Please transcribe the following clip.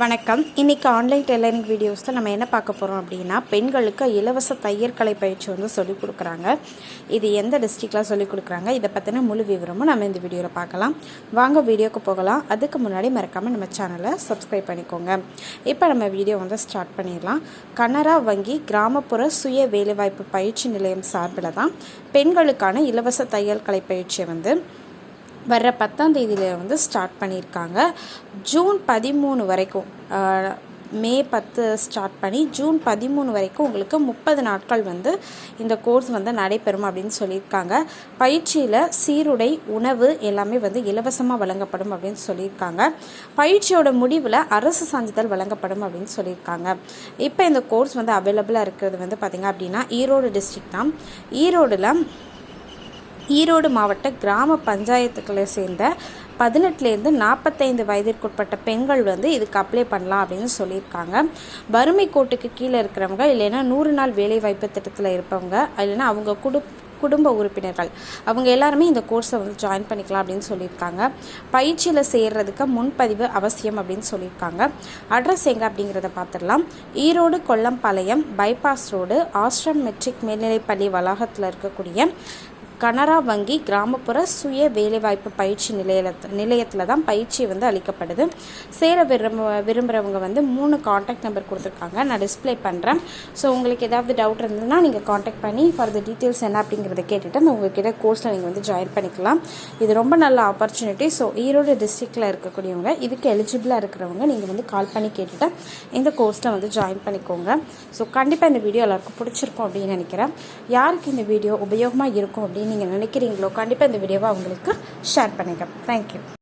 வணக்கம். இன்றைக்கி online tailoring வீடியோஸில் நம்ம என்ன பார்க்க போகிறோம் அப்படின்னா, பெண்களுக்கு இலவச தையல் கலை பயிற்சி வந்து சொல்லிக் கொடுக்குறாங்க. இது எந்த டிஸ்ட்ரிக்டில் சொல்லிக் கொடுக்குறாங்க, இதை பற்றின முழு விவரமும் நம்ம இந்த வீடியோவில் பார்க்கலாம். வாங்க வீடியோக்கு போகலாம். அதுக்கு முன்னாடி மறக்காமல் நம்ம சேனலை சப்ஸ்கிரைப் பண்ணிக்கோங்க. இப்போ நம்ம வீடியோ வந்து ஸ்டார்ட் பண்ணிடலாம். கனரா வங்கி கிராமப்புற சுய வேலைவாய்ப்பு பயிற்சி நிலையம் சார்பில் தான் பெண்களுக்கான இலவச தையல் கலை பயிற்சியை வந்து வர்ற 10ஆம் தேதியில் வந்து ஸ்டார்ட் பண்ணியிருக்காங்க. ஜூன் 13 வரைக்கும், மே 10 ஸ்டார்ட் பண்ணி ஜூன் 13 வரைக்கும் உங்களுக்கு 30 நாட்கள் வந்து இந்த கோர்ஸ் வந்து நடைபெறும் அப்படின்னு சொல்லியிருக்காங்க. பயிற்சியில் சீருடை, உணவு எல்லாமே வந்து இலவசமாக வழங்கப்படும் அப்படின்னு சொல்லியிருக்காங்க. பயிற்சியோட முடிவில் அரசு சான்றிதழ் வழங்கப்படும் அப்படின்னு சொல்லியிருக்காங்க. இப்போ இந்த கோர்ஸ் வந்து அவைலபிளாக இருக்கிறது வந்து பார்த்திங்க அப்படின்னா ஈரோடு டிஸ்ட்ரிக்ட் தான். ஈரோடு மாவட்ட கிராம பஞ்சாயத்துக்களை சேர்ந்த 18லேருந்து 45 வயதிற்குட்பட்ட பெண்கள் வந்து இதுக்கு அப்ளை பண்ணலாம் அப்படின்னு சொல்லியிருக்காங்க. வறுமை கோட்டுக்கு கீழே இருக்கிறவங்க, இல்லைன்னா 100 நாள் வேலைவாய்ப்பு திட்டத்தில் இருப்பவங்க, இல்லைன்னா அவங்க குடும்ப உறுப்பினர்கள், அவங்க எல்லாருமே இந்த கோர்ஸை வந்து ஜாயின் பண்ணிக்கலாம் அப்படின்னு சொல்லியிருக்காங்க. பயிற்சியில் சேர்றதுக்கு முன்பதிவு அவசியம் அப்படின்னு சொல்லியிருக்காங்க. அட்ரஸ் எங்கே அப்படிங்கிறத பார்த்துடலாம். Erode Kollampalayam bypass road Ashram matric மேல்நிலைப்பள்ளி வளாகத்தில் இருக்கக்கூடிய கனரா வங்கி கிராமப்புற சுய வேலைவாய்ப்பு பயிற்சி நிலையத்தில் தான் பயிற்சி வந்து அளிக்கப்படுது. சேர விரும்புகிறவங்க வந்து 3 காண்டாக்ட் நம்பர் கொடுத்துருக்காங்க, நான் டிஸ்பிளே பண்ணுறேன். ஸோ உங்களுக்கு ஏதாவது டவுட் இருந்ததுன்னா நீங்கள் காண்டாக்ட் பண்ணி ஃபர்தர் டீட்டெயில்ஸ் என்ன அப்படிங்கிறத கேட்டுட்டு உங்கள்கிட்ட கோர்ஸில் நீங்கள் வந்து ஜாயின் பண்ணிக்கலாம். இது ரொம்ப நல்ல ஆப்பர்ச்சுனிட்டி. ஸோ ஈரோடு டிஸ்ட்ரிக்டில் இருக்கக்கூடியவங்க, இதுக்கு எலிஜிபிளாக இருக்கிறவங்க நீங்கள் வந்து கால் பண்ணி கேட்டுட்டு இந்த கோர்ஸில் வந்து ஜாயின் பண்ணிக்கோங்க. ஸோ கண்டிப்பாக இந்த வீடியோ எல்லாருக்கும் பிடிச்சிருக்கும் அப்படின்னு நினைக்கிறேன். யாருக்கு இந்த வீடியோ உபயோகமாக இருக்கும் அப்படின்னு நீங்கள் நினைக்கிறீங்களோ கண்டிப்பாக இந்த வீடியோவை அவங்களுக்கு ஷேர் பண்ணுங்கள். தேங்க்யூ.